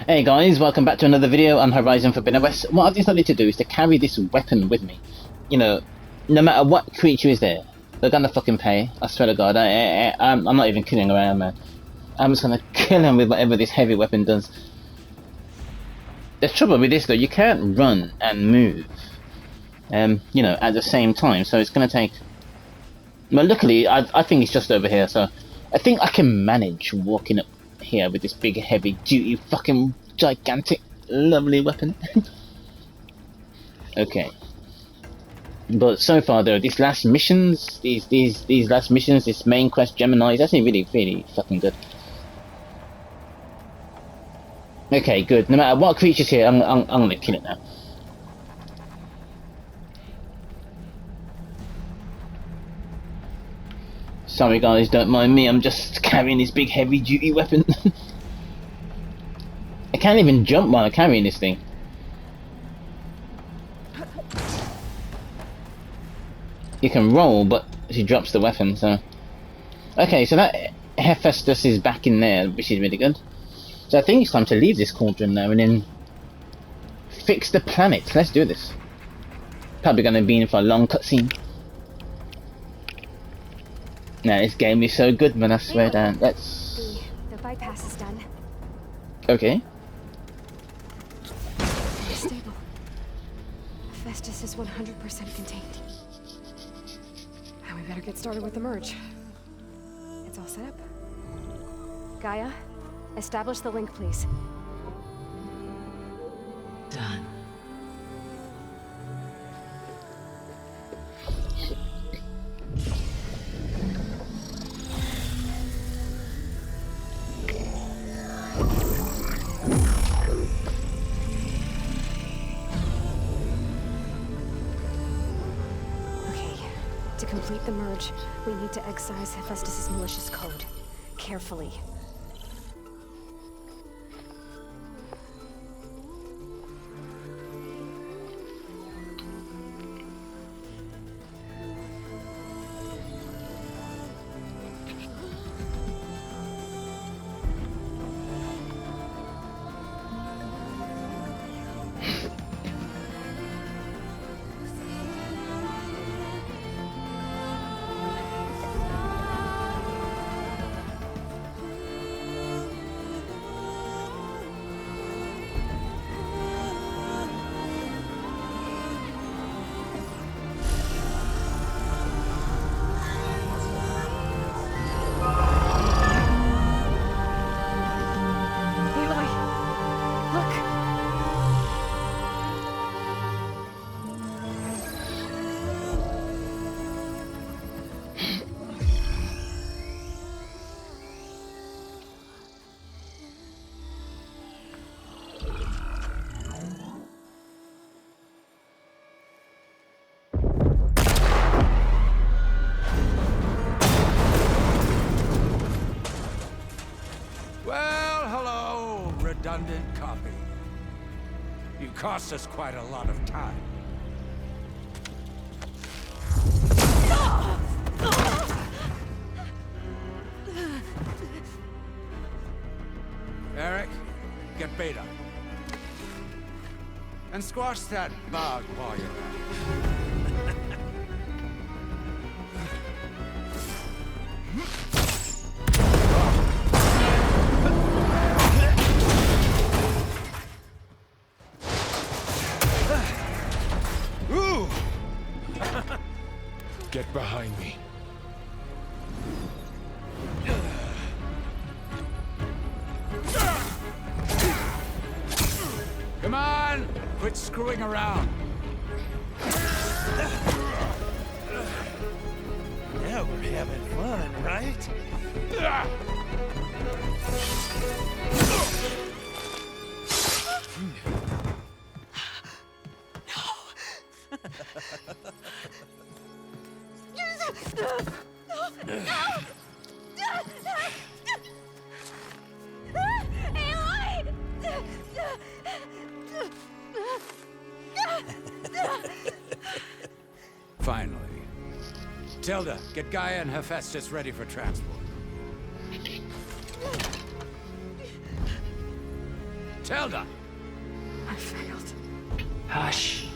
Hey guys, welcome back to another video on Horizon Forbidden West. What I've decided to do is to carry this weapon with me. You know, no matter what creature is there, they're gonna fucking pay. I swear to God, I'm not even kidding around, man. I'm just gonna kill him with whatever this heavy weapon does. The trouble with this though, you can't run and move, you know, at the same time. So it's gonna take. Well, luckily, I think it's just over here, so I think I can manage walking up here with this big heavy duty fucking gigantic lovely weapon. Okay, but so far though, these last missions, these last missions, this main quest Gemini is actually really fucking good. Okay, good. No matter what creature's here, I'm gonna kill it now. Sorry guys, don't mind me, I'm just carrying this big heavy duty weapon. I can't even jump while I'm carrying this thing. You can roll, but she drops the weapon, so... Okay, so that Hephaestus is back in there, which is really good. So I think it's time to leave this cauldron now and then... fix the planet. Let's do this. Probably gonna be in for a long cutscene. Now this game is so good, man, I swear down. Let's... The bypass is done. Okay. Stable. Hephaestus is 100% contained. Now we better get started with the merge. It's all set up. Gaia, establish the link, please. Done. To complete the merge, we need to excise Hephaestus' malicious code. Carefully. Redundant copy. You cost us quite a lot of time. Eric, get Beta. And squash that bug while you're at it. Get behind me. Come on! Quit screwing around. Yeah, we're having fun, right? Finally. Tilda, get Gaia and Hephaestus ready for transport. Tilda! I failed. Hush.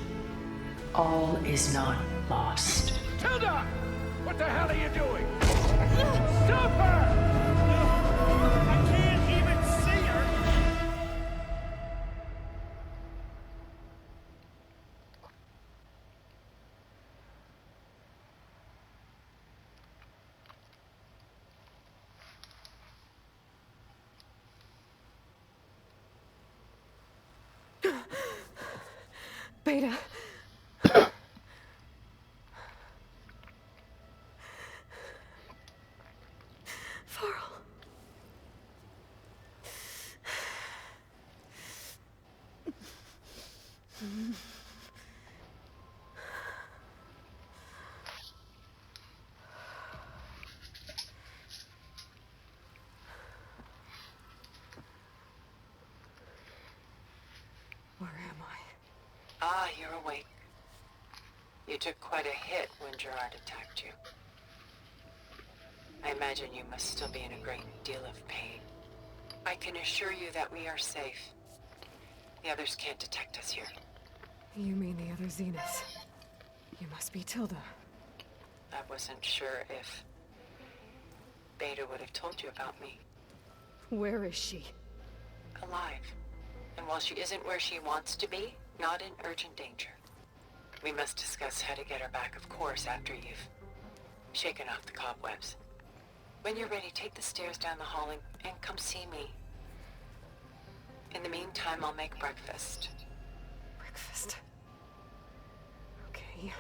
All is not lost. Tilda! What the hell are you doing? Stop her! I can't even see her! Beta. Farrell. Where am I? Ah, you're awake. You took quite a hit when Gerard attacked you. I imagine you must still be in a great deal of pain. I can assure you that we are safe. The others can't detect us here. You mean the other Zeniths? You must be Tilda. I wasn't sure if Beta would have told you about me. Where is she? Alive. And while she isn't where she wants to be, not in urgent danger. We must discuss how to get her back, of course, after you've shaken off the cobwebs. When you're ready, take the stairs down the hall and come see me. In the meantime, I'll make breakfast. Breakfast. Okay.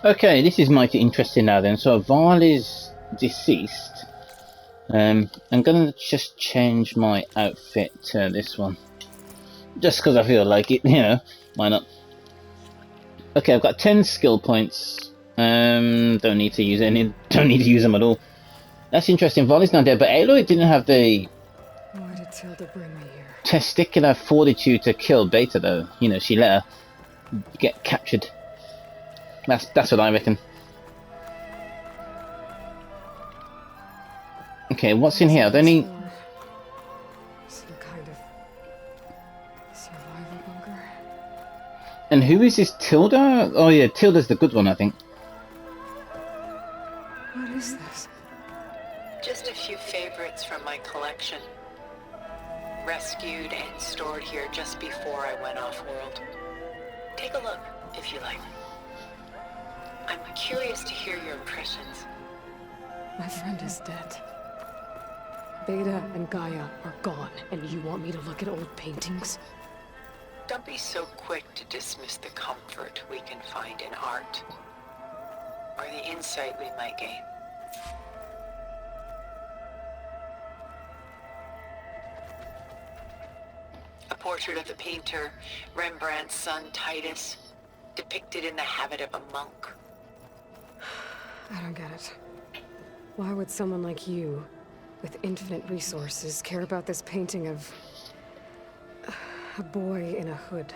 Okay, this is mighty interesting now then. So Val is deceased. I'm gonna just change my outfit to this one. Just because I feel like it, you know, why not? Okay, I've got 10 skill points. Don't need to use any, don't need to use them at all. That's interesting, Val is not dead, but Aloy didn't have the Why did Tilda bring me here? testicular fortitude to kill Beta though. You know, she let her get captured. That's what I reckon. Okay, what's in here? I've only... Some kind of survival bunker. And who is this Tilda? Oh yeah, Tilda's the good one, I think. What is this? Just a few favorites from my collection. Rescued and stored here just before I went off-world. Take a look, if you like. I'm curious to hear your impressions. My friend is dead. Beta and Gaia are gone, and you want me to look at old paintings? Don't be so quick to dismiss the comfort we can find in art, or the insight we might gain. A portrait of the painter, Rembrandt's son Titus, depicted in the habit of a monk. I don't get it. Why would someone like you, with infinite resources, care about this painting of a boy in a hood?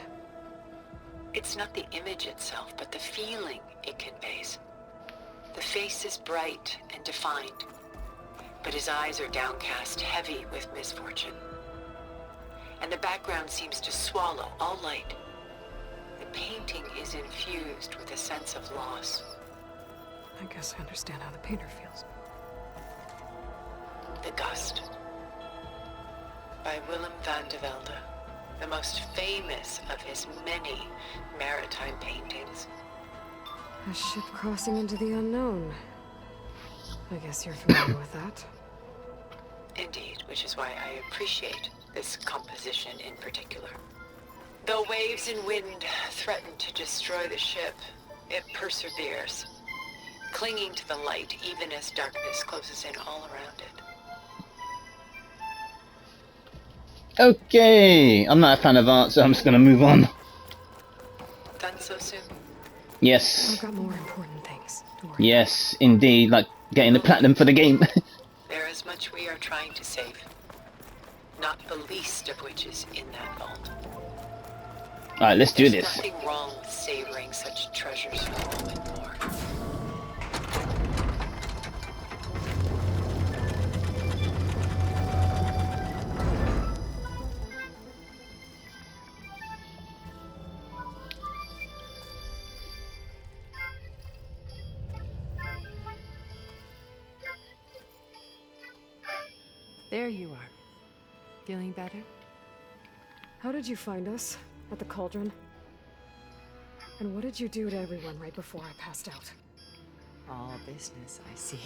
It's not the image itself, but the feeling it conveys. The face is bright and defined, but his eyes are downcast, heavy with misfortune. And the background seems to swallow all light. The painting is infused with a sense of loss. I guess I understand how the painter feels. The Gust, by Willem van de Velde, the most famous of his many maritime paintings. A ship crossing into the unknown. I guess you're familiar with that. Indeed, which is why I appreciate this composition in particular. Though waves and wind threaten to destroy the ship, it perseveres, clinging to the light even as darkness closes in all around it. Okay, I'm not a fan of art, so I'm just gonna move on. Done so soon? Yes. I've got more important things. Don't worry. Yes, indeed, like getting the platinum for the game. There is much which we are trying to save. Not the least of which is in that vault. Alright, let's do There's this. nothing wrong with savoring such treasures for a moment more. There you are. Feeling better? How did you find us? At the cauldron? And what did you do to everyone right before I passed out? All business, I see.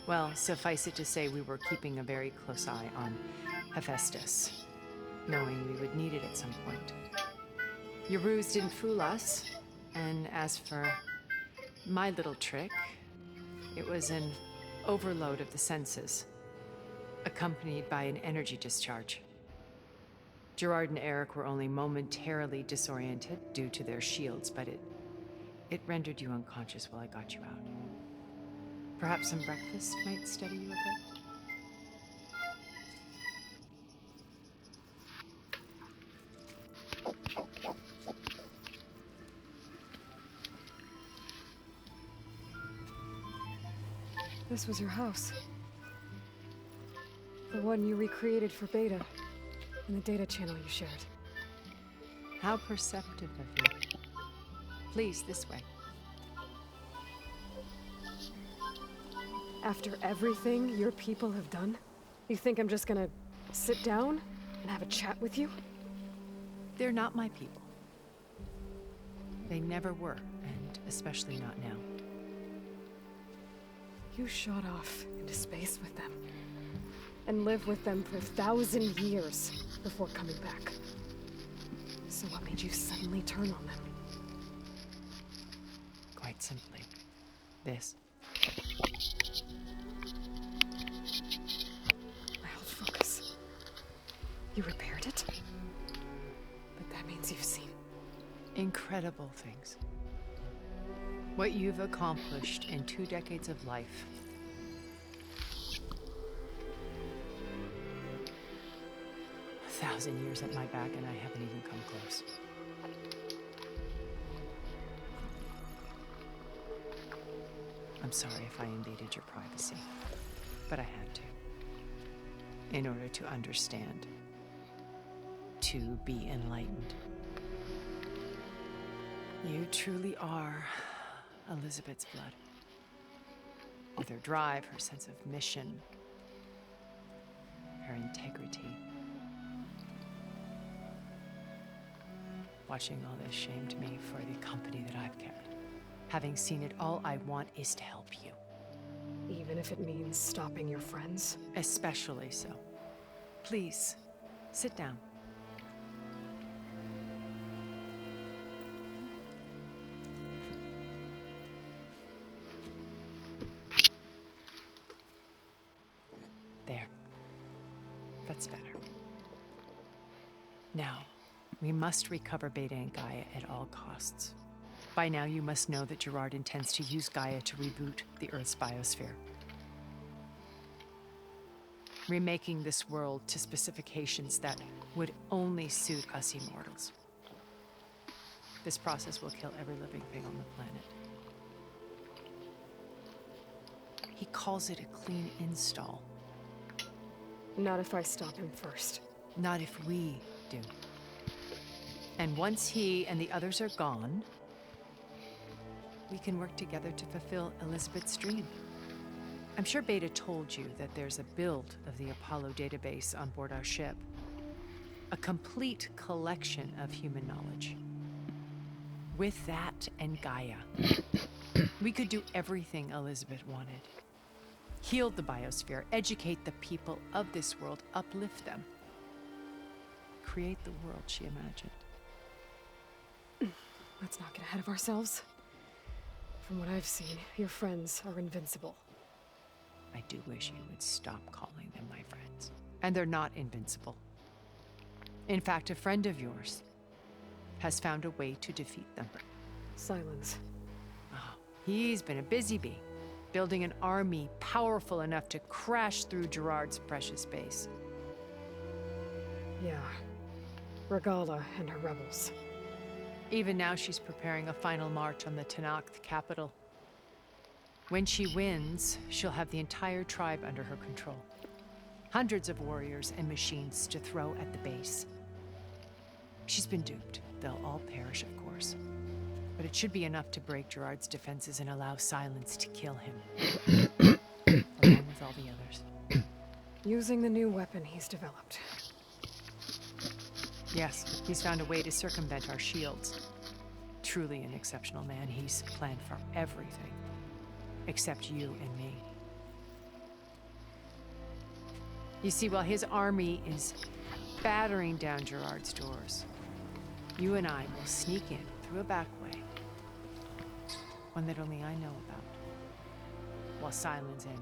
Well, suffice it to say we were keeping a very close eye on Hephaestus, knowing we would need it at some point. Your ruse didn't fool us, and as for my little trick, it was an overload of the senses, accompanied by an energy discharge. Gerard and Eric were only momentarily disoriented due to their shields, but it rendered you unconscious while I got you out. Perhaps some breakfast might steady you a bit? This was your house. The one you recreated for Beta, and the data channel you shared. How perceptive of you. Please, this way. After everything your people have done, you think I'm just gonna sit down and have a chat with you? They're not my people. They never were, and especially not now. You shot off into space with them, and lived with them for 1,000 years before coming back. So what made you suddenly turn on them? Quite simply, this. I held focus. You repaired it? But that means you've seen. Incredible things. What you've accomplished in 2 decades of life. A 1,000 years at my back and I haven't even come close. I'm sorry if I invaded your privacy, but I had to. In order to understand. To be enlightened. You truly are Elizabeth's blood. With her drive, her sense of mission, her integrity. Watching all this shamed me for the company that I've kept. Having seen it, all I want is to help you. Even if it means stopping your friends? Especially so. Please, sit down. There. That's better. Now, we must recover Beta and Gaia at all costs. By now, you must know that Gerard intends to use Gaia to reboot the Earth's biosphere. Remaking this world to specifications that would only suit us immortals. This process will kill every living thing on the planet. He calls it a clean install. Not if I stop him first. Not if we do. And once he and the others are gone, we can work together to fulfill Elizabeth's dream. I'm sure Beta told you that there's a build of the Apollo database on board our ship. A complete collection of human knowledge. With that and Gaia, we could do everything Elizabeth wanted. Heal the biosphere, educate the people of this world, uplift them. Create the world she imagined. Let's not get ahead of ourselves. From what I've seen, your friends are invincible. I do wish you would stop calling them my friends. And they're not invincible. In fact, a friend of yours has found a way to defeat them. Silence. Oh, he's been a busy bee. building an army powerful enough to crash through Gerard's precious base. Yeah. Regala and her rebels. Even now, she's preparing a final march on the Tenakth capital. When she wins, she'll have the entire tribe under her control. Hundreds of warriors and machines to throw at the base. She's been duped. They'll all perish, of course. But it should be enough to break Gerard's defenses and allow Silence to kill him. Along with all the others. Using the new weapon he's developed. Yes, he's found a way to circumvent our shields. Truly an exceptional man. He's planned for everything. Except you and me. You see, while his army is battering down Gerard's doors, you and I will sneak in through a back way. One that only I know about. While Silence and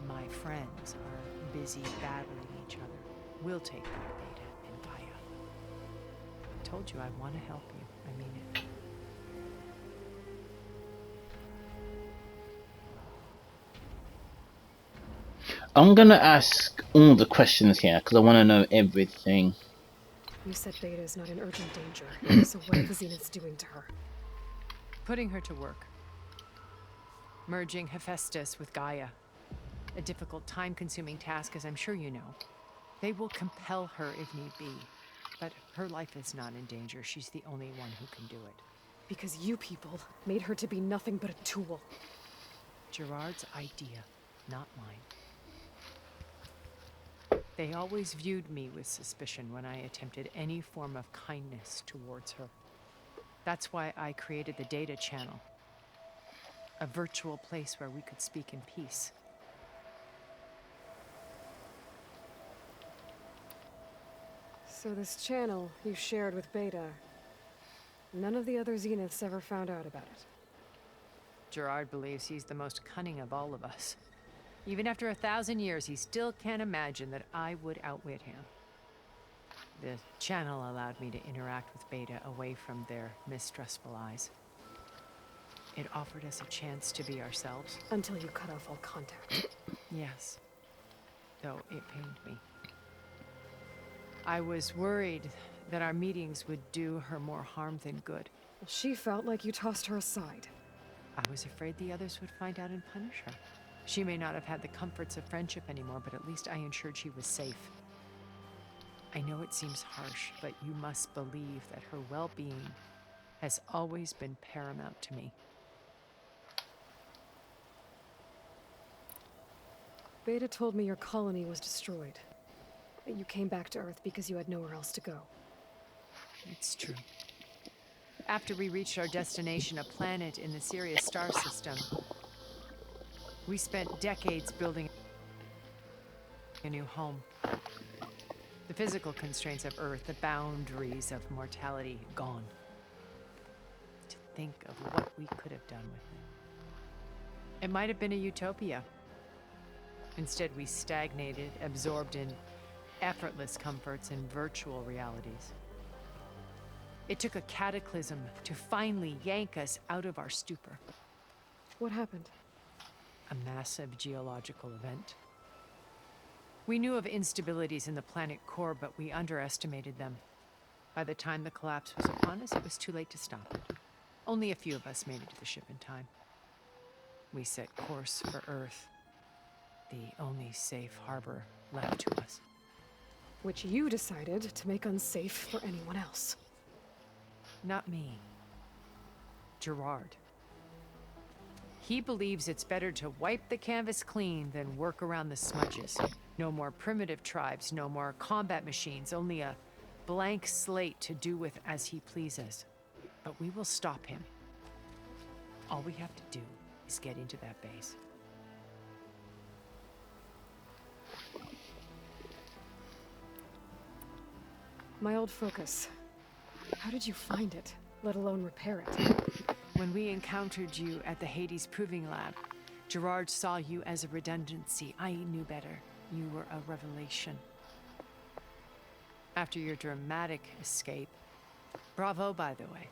my friends are busy battling each other, we'll take back Beta and Gaia. I told you I want to help you. I mean it. I'm gonna ask all the questions here because I want to know everything. You said Beta is not in urgent danger, so what are the Zeniths doing to her? Putting her to work. Merging Hephaestus with Gaia. A difficult, time-consuming task, as I'm sure you know. They will compel her if need be. But her life is not in danger. She's the only one who can do it. Because you people made her to be nothing but a tool. Gerard's idea, not mine. They always viewed me with suspicion when I attempted any form of kindness towards her. That's why I created the data channel. A virtual place where we could speak in peace. So this channel you shared with Beta, none of the other Zeniths ever found out about it. Gerard believes he's the most cunning of all of us. Even after 1,000 years, he still can't imagine that I would outwit him. The channel allowed me to interact with Beta away from their mistrustful eyes. It offered us a chance to be ourselves. Until you cut off all contact. Yes. Though it pained me. I was worried that our meetings would do her more harm than good. She felt like you tossed her aside. I was afraid the others would find out and punish her. She may not have had the comforts of friendship anymore, but at least I ensured she was safe. I know it seems harsh, but you must believe that her well-being has always been paramount to me. Beta told me your colony was destroyed. That you came back to Earth because you had nowhere else to go. It's true. After we reached our destination, a planet in the Sirius star system, we spent decades building a new home. The physical constraints of Earth, the boundaries of mortality, gone. To think of what we could have done with it. It might have been a utopia. Instead, we stagnated, absorbed in effortless comforts and virtual realities. It took a cataclysm to finally yank us out of our stupor. What happened? A massive geological event. We knew of instabilities in the planet core, but we underestimated them. By the time the collapse was upon us, it was too late to stop it. Only a few of us made it to the ship in time. We set course for Earth, the only safe harbor left to us. Which you decided to make unsafe for anyone else. Not me. Gerard. He believes it's better to wipe the canvas clean than work around the smudges. No more primitive tribes, no more combat machines, only a blank slate to do with as he pleases. But we will stop him. All we have to do is get into that base. My old focus. How did you find it, let alone repair it? When we encountered you at the Hades Proving Lab, Gerard saw you as a redundancy. I knew better. You were a revelation. After your dramatic escape, bravo, by the way.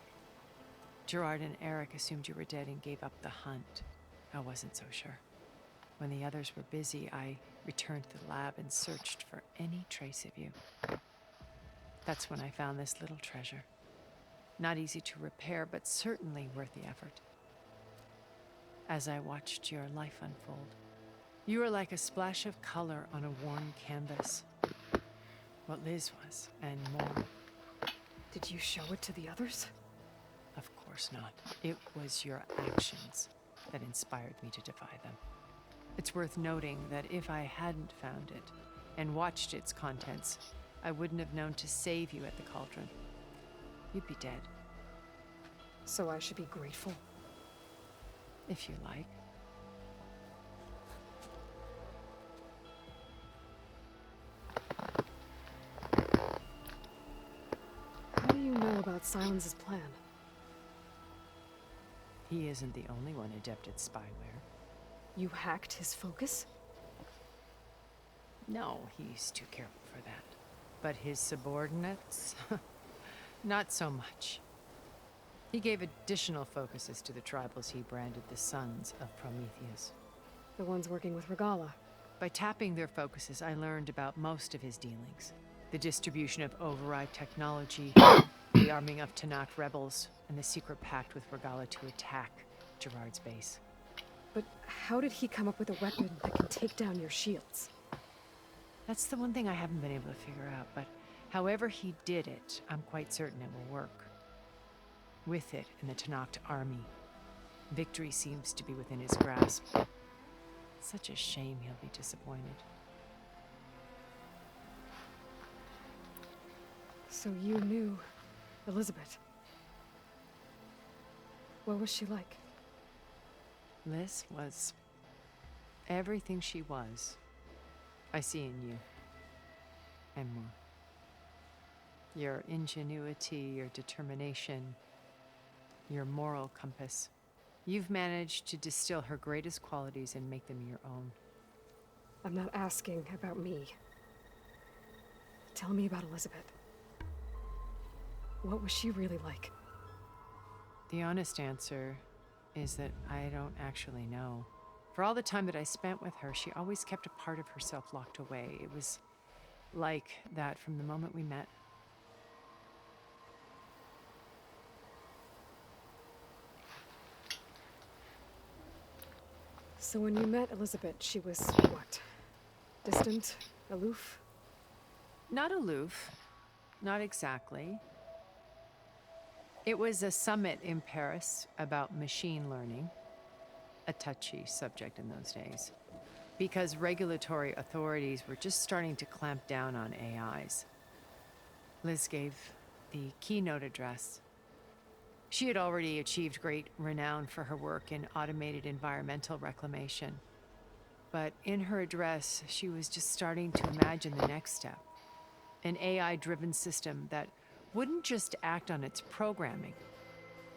Gerard and Eric assumed you were dead and gave up the hunt. I wasn't so sure. When the others were busy, I returned to the lab and searched for any trace of you. That's when I found this little treasure. Not easy to repair, but certainly worth the effort. As I watched your life unfold, you were like a splash of color on a worn canvas. What Liz was, and more. Did you show it to the others? Of course not. It was your actions that inspired me to defy them. It's worth noting that if I hadn't found it and watched its contents, I wouldn't have known to save you at the cauldron. You'd be dead. So I should be grateful? If you like. How do you know about Silence's plan? He isn't the only one adept at spyware. You hacked his focus? No, he's too careful for that. But his subordinates? Not so much. He gave additional focuses to the tribals he branded the Sons of Prometheus. The ones working with Regala. By tapping their focuses, I learned about most of his dealings. The distribution of override technology, the arming of Tanakh rebels, and the secret pact with Regala to attack Gerard's base. But how did he come up with a weapon that can take down your shields? That's the one thing I haven't been able to figure out, but however he did it, I'm quite certain it will work. With it and the Tanakh army, victory seems to be within his grasp. Such a shame he'll be disappointed. So you knew Elizabeth. What was she like? Liz was everything she was. I see in you. And more. Your ingenuity, your determination, your moral compass. You've managed to distill her greatest qualities and make them your own. I'm not asking about me. Tell me about Elizabeth. What was she really like? The honest answer is that I don't actually know. For all the time that I spent with her, she always kept a part of herself locked away. It was like that from the moment we met. So when you met Elizabeth, she was what? Distant? Aloof? Not aloof. Not exactly. It was a summit in Paris about machine learning. A touchy subject in those days. Because regulatory authorities were just starting to clamp down on AIs. Liz gave the keynote address. She had already achieved great renown for her work in automated environmental reclamation. But in her address, she was just starting to imagine the next step. An AI-driven system that wouldn't just act on its programming,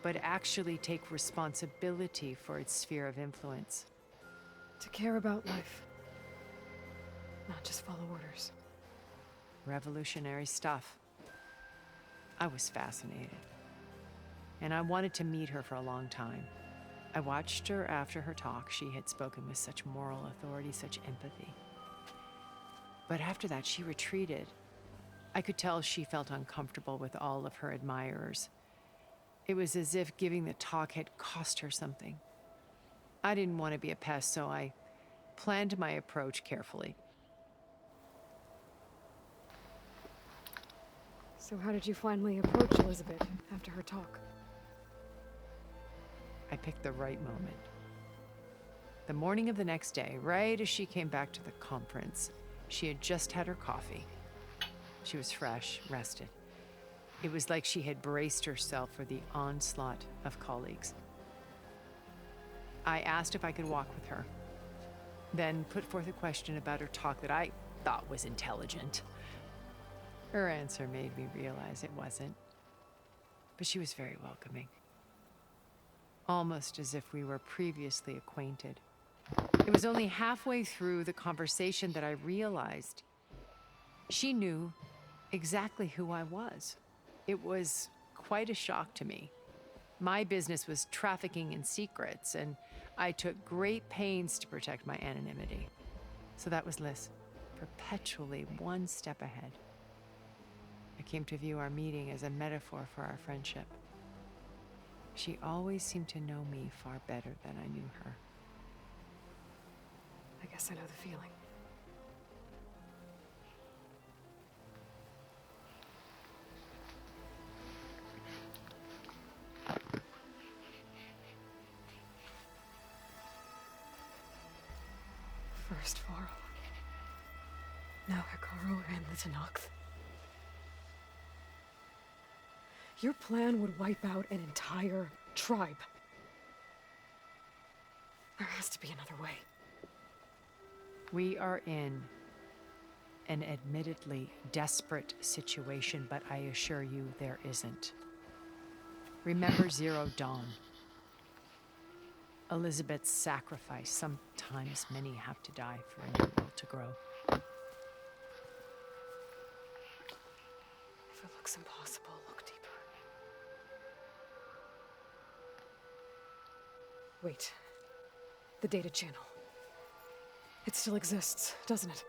but actually take responsibility for its sphere of influence. To care about life. Not just follow orders. Revolutionary stuff. I was fascinated. And I wanted to meet her for a long time. I watched her after her talk. She had spoken with such moral authority, such empathy. But after that, she retreated. I could tell she felt uncomfortable with all of her admirers. It was as if giving the talk had cost her something. I didn't want to be a pest, so I planned my approach carefully. So how did you finally approach Elizabeth after her talk? I picked the right moment. The morning of the next day, right as she came back to the conference, she had just had her coffee. She was fresh, rested. It was like she had braced herself for the onslaught of colleagues. I asked if I could walk with her, then put forth a question about her talk that I thought was intelligent. Her answer made me realize it wasn't, but she was very welcoming. Almost as if we were previously acquainted. It was only halfway through the conversation that I realized she knew exactly who I was. It was quite a shock to me. My business was trafficking in secrets, and I took great pains to protect my anonymity. So that was Liz, perpetually one step ahead. I came to view our meeting as a metaphor for our friendship. She always seemed to know me far better than I knew her. I guess I know the feeling. First Varl. Now Hikaru and the Tenakth. Your plan would wipe out an entire tribe. There has to be another way. We are in an admittedly desperate situation, but I assure you there isn't. Remember Zero Dawn. Elizabeth's sacrifice. Sometimes many have to die for a new world to grow. If it looks impossible, look deeper. Wait. The data channel. It still exists, doesn't it?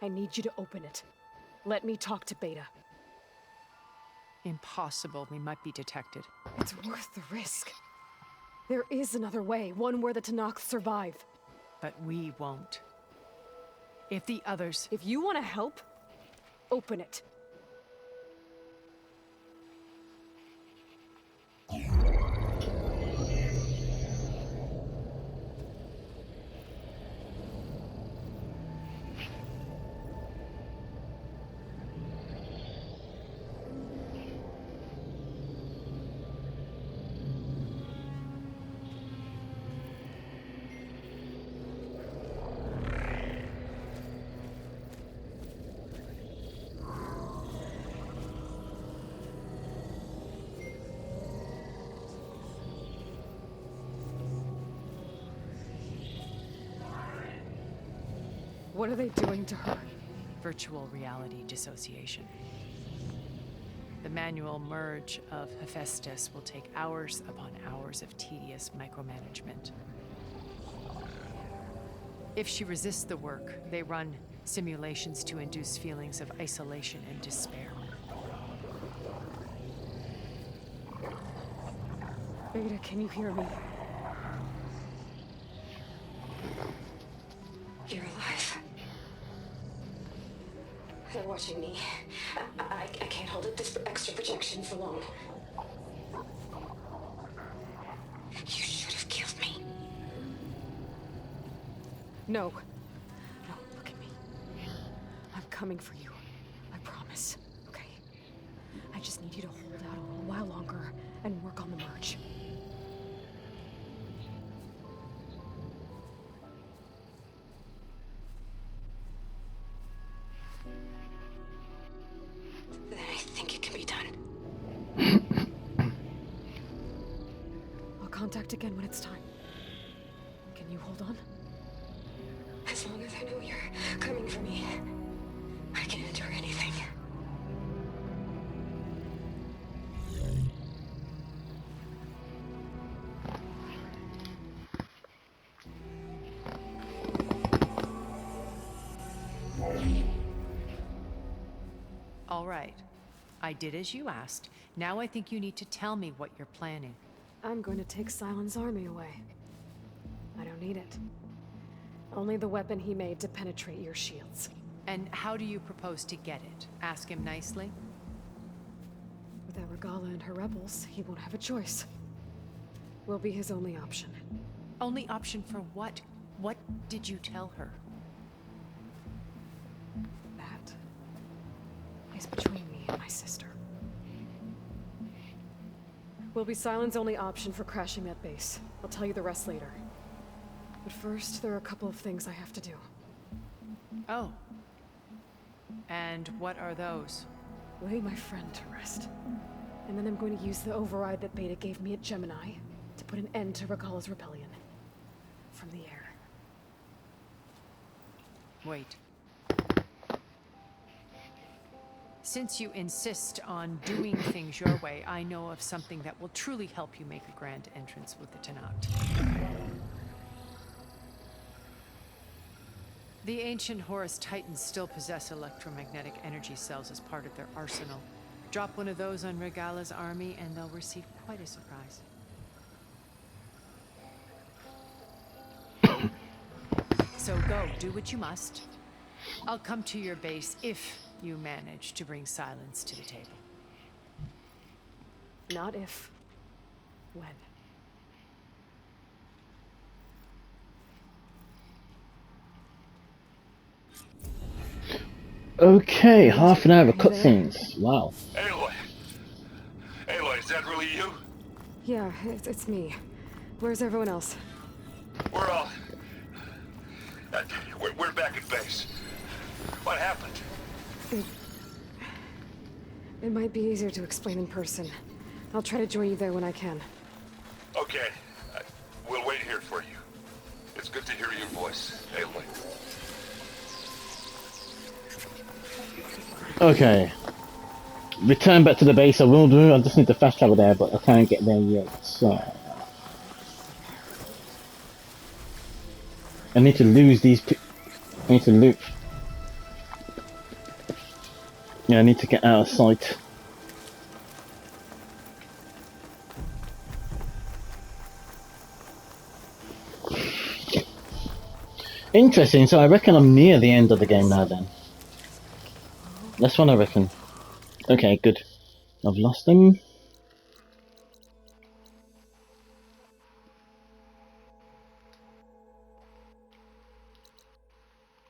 I need you to open it. Let me talk to Beta. Impossible. We might be detected. It's worth the risk. There is another way, one where the Tenakth survive. But we won't. If the others... If you want to help, open it. What are they doing to her? Virtual reality dissociation. The manual merge of Hephaestus will take hours upon hours of tedious micromanagement. If she resists the work, they run simulations to induce feelings of isolation and despair. Beta, can you hear me? You're alive. They're watching me. I can't hold up this extra projection for long. You should have killed me. No. No, look at me. I'm coming for you. I promise. Okay? I just need you to hold out a little while longer and work on the merge. Then I think it can be done. I'll contact again when it's time. Can you hold on? As long as I know you're coming for me, I can endure anything. All right. I did as you asked. Now I think you need to tell me what you're planning. I'm going to take Silent's army away. I don't need it. Only the weapon he made to penetrate your shields. And how do you propose to get it? Ask him nicely? Without Regala and her rebels, he won't have a choice. We'll be his only option. Only option for what? What did you tell her? That is between me and my sister. Will be Silent's only option for crashing that base. I'll tell you the rest later. But first, there are a couple of things I have to do. Oh. And what are those? Lay my friend to rest. And then I'm going to use the override that Beta gave me at Gemini to put an end to Regala's rebellion. From the air. Wait. since you insist on doing things your way, I know of something that will truly help you make a grand entrance with the Tenat. The ancient Horus Titans still possess electromagnetic energy cells as part of their arsenal. Drop one of those on Regala's army and they'll receive quite a surprise. So go, do what you must. I'll come to your base if you manage to bring silence to the table. Not if. When. Okay, half an hour of cutscenes. Wow. Aloy! Aloy, is that really you? Yeah, it's me. Where's everyone else? We're all... we're back at base. What happened? It might be easier to explain in person. I'll try to join you there when I can. Okay. We'll wait here for you. It's good to hear your voice, Aloy. Okay. Return back to the base, I will do. I just need to fast travel there, but I can't get there yet, so... I need to lose these I need to loop. Yeah, I need to get out of sight. Interesting, so I reckon I'm near the end of the game now then. That's what I reckon. Okay, good. I've lost them.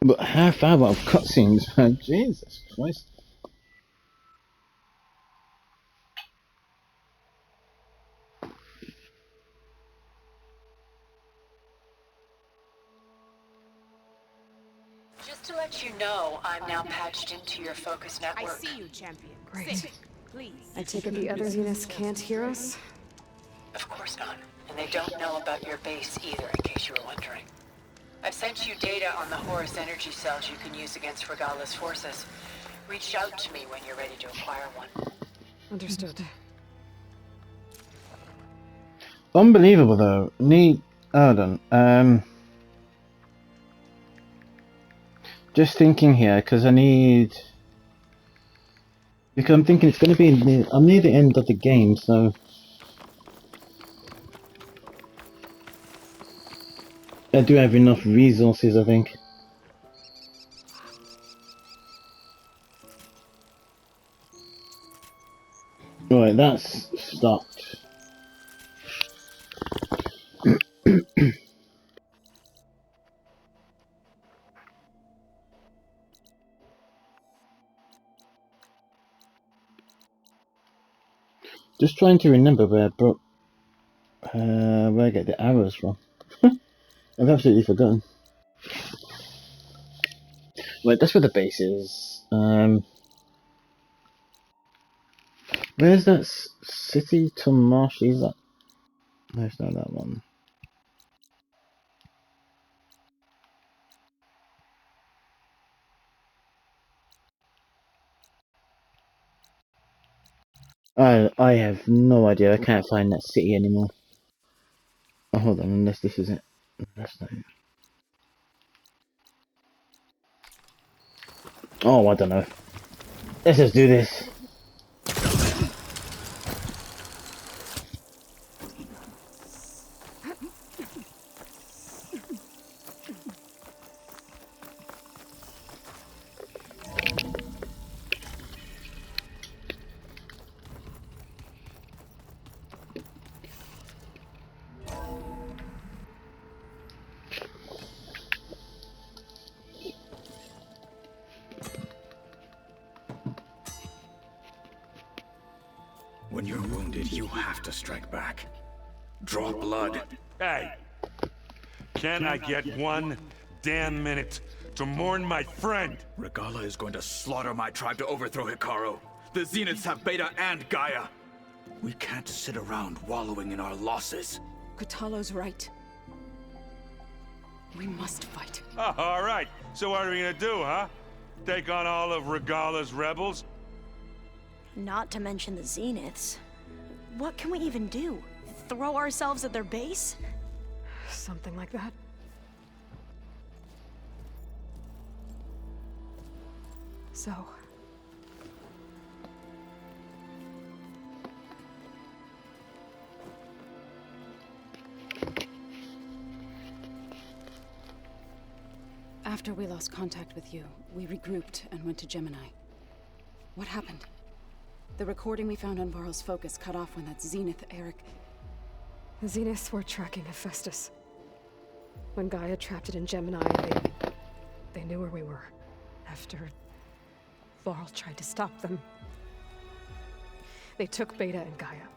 But half hour of cutscenes, man. Jesus Christ. Just to let you know, I'm now patched into your focus network. I see you, champion. Great. Sit, please. I take it the other units can't hear us? Of course not. And they don't know about your base either, in case you were wondering. I've sent you data on the Horus energy cells you can use against Regala's forces. Reach out to me when you're ready to acquire one. Understood. Unbelievable though. Hold on. Just thinking here, because I'm thinking it's going to be I'm near the end of the game, so I do have enough resources, I think. Right, that's stopped. Just trying to remember where I get the arrows from. I've absolutely forgotten. Right, that's where the base is. Where's that city to marsh? Is that? No, it's not that one. I have no idea. I can't find that city anymore. Oh, hold on, unless this is it. That's not it. Oh, I don't know. Let's just do this. When you're wounded, you have to strike back. Draw blood. Hey! Can I get one damn minute to mourn my friend? Regala is going to slaughter my tribe to overthrow Hikaru. The Zeniths have Beta and Gaia. We can't sit around wallowing in our losses. Katalo's right. We must fight. Oh, all right. So what are we gonna do, huh? Take on all of Regala's rebels? Not to mention the Zeniths. What can we even do? Throw ourselves at their base? Something like that. So... After we lost contact with you, we regrouped and went to Gemini. What happened? The recording we found on Varl's focus cut off when that Zenith Eric... The Zeniths were tracking Hephaestus. When Gaia trapped it in Gemini, they knew where we were. After Varl tried to stop them. They took Beta and Gaia.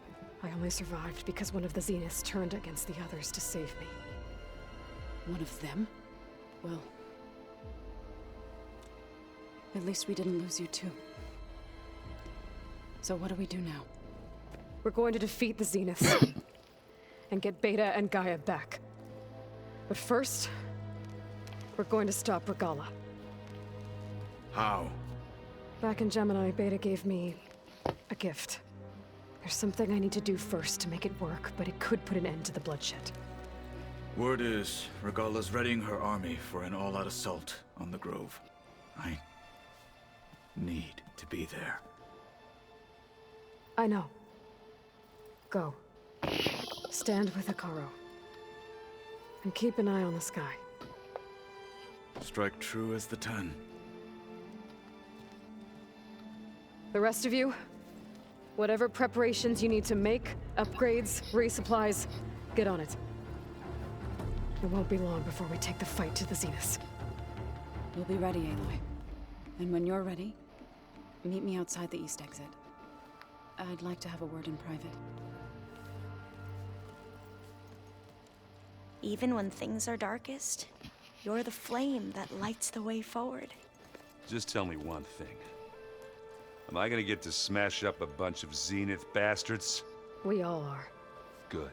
I only survived because one of the Zeniths turned against the others to save me. One of them? Well... at least we didn't lose you too. So what do we do now? We're going to defeat the Zeniths. And get Beta and Gaia back. But first... we're going to stop Regala. How? Back in Gemini, Beta gave me... a gift. There's something I need to do first to make it work, but it could put an end to the bloodshed. Word is, Regala's readying her army for an all-out assault on the Grove. I need to be there. I know. Go. Stand with Hikaru. And keep an eye on the sky. Strike true as the 10. The rest of you, whatever preparations you need to make, upgrades, resupplies, get on it. It won't be long before we take the fight to the Zeniths. We'll be ready, Aloy. And when you're ready, meet me outside the east exit. I'd like to have a word in private. Even when things are darkest, you're the flame that lights the way forward. Just tell me one thing. Am I gonna get to smash up a bunch of Zenith bastards? We all are. Good.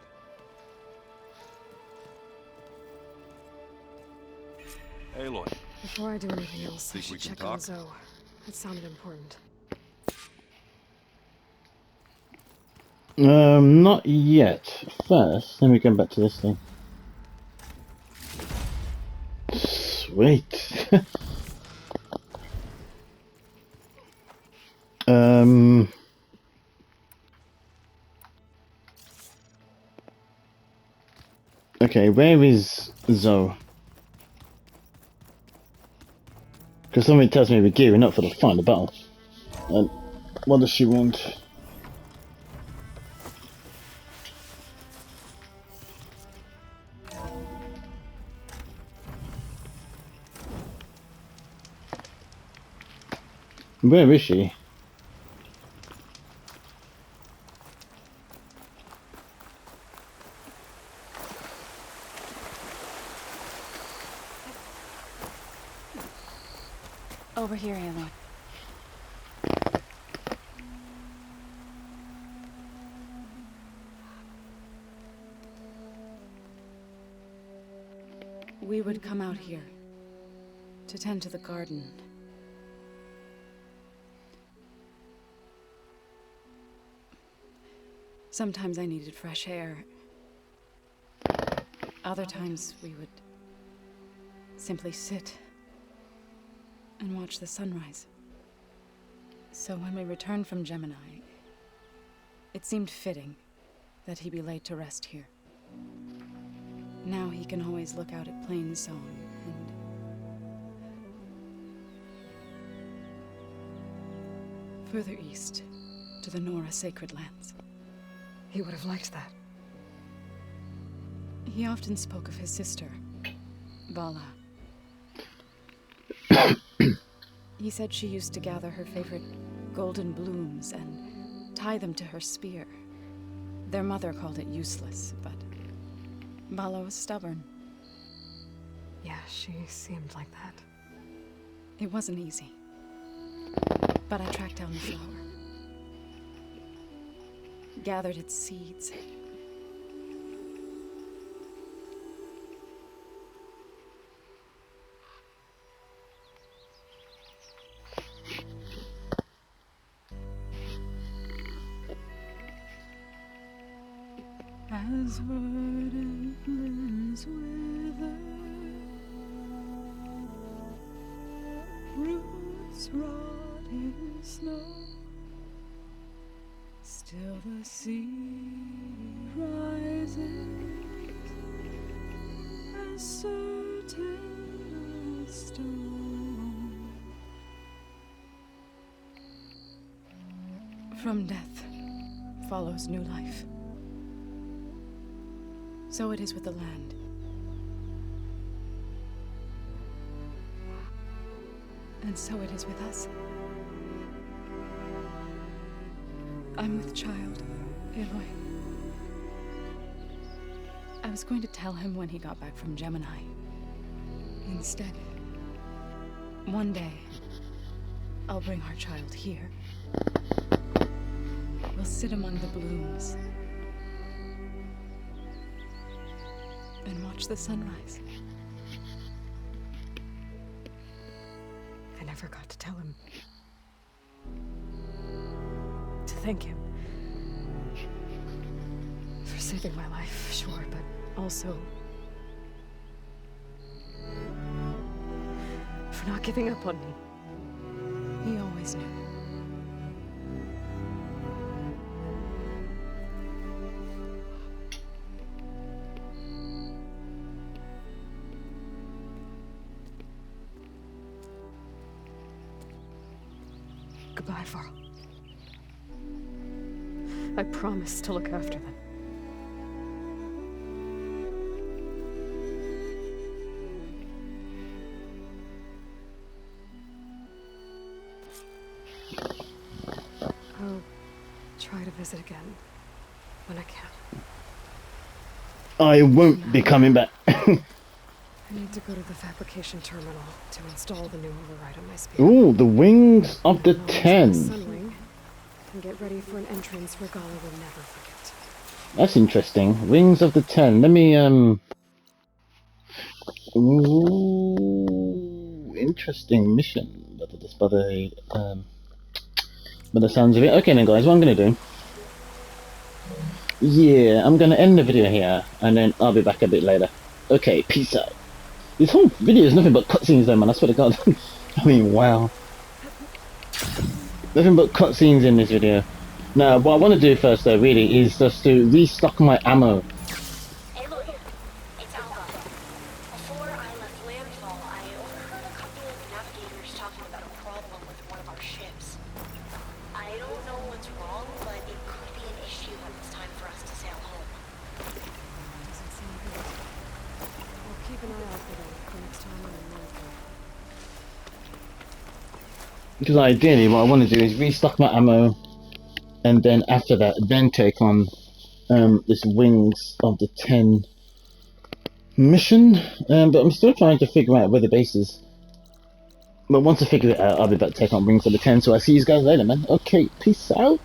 Aloy. Before I do anything else, I Think we should can check on talk? Zoe. It sounded important. Not yet. First, let me go back to this thing. Sweet. Okay, where is Zoe? Because something tells me we're gearing up for the final battle. And what does she want? Where is she? Over here, Aloy. We would come out here to tend to the garden. Sometimes I needed fresh air. Other times we would simply sit and watch the sunrise. So when we returned from Gemini, it seemed fitting that he be laid to rest here. Now he can always look out at Plain Zone and... further east to the Nora Sacred Lands. He would have liked that. He often spoke of his sister, Vala. He said she used to gather her favorite golden blooms and tie them to her spear. Their mother called it useless, but Vala was stubborn. Yeah, she seemed like that. It wasn't easy. But I tracked down the flower. Gathered its seeds. as verdant limbs wither, roots rot in snow, still the sea rises as certain as stone. From death follows new life. So it is with the land. And so it is with us. I'm with child, Aloy. I was going to tell him when he got back from Gemini. Instead, one day, I'll bring our child here. We'll sit among the blooms and watch the sunrise. I never got to tell him. To thank him. For saving my life, sure, but also for not giving up on me. He always knew. Goodbye, Varl. I promise to look after them. I'll try to visit again when I can. I won't be coming back. I need to go to the fabrication terminal to install the new override on my speeder. Ooh, the wings of the I'll 10. use my Sunwing and get ready for an entrance Regala will never forget. That's interesting. Wings of the 10. Let me, Ooh, interesting mission. By the sounds of it. Okay then, guys, what I'm gonna do. Yeah, I'm gonna end the video here, and then I'll be back a bit later. Okay, peace out. This whole video is nothing but cutscenes though, man, I swear to God. I mean, wow. Nothing but cutscenes in this video. Now, what I want to do first though, really, is just to restock my ammo. Hey, Lloyd. It's Alba. Before I left landfall, I overheard a couple of navigators talking about a problem with one of our ships. I don't know what's wrong, but it could be an issue when it's time for us to sail home. Doesn't seem good. I'll keep an eye out for them the next time I'm in landfall. Because ideally, what I want to do is restock my ammo, and then after that, then take on this Wings of the 10 mission. But I'm still trying to figure out where the base is. But once I figure it out, I'll be back to take on Wings of the 10. So I'll see you guys later, man. Okay, peace out.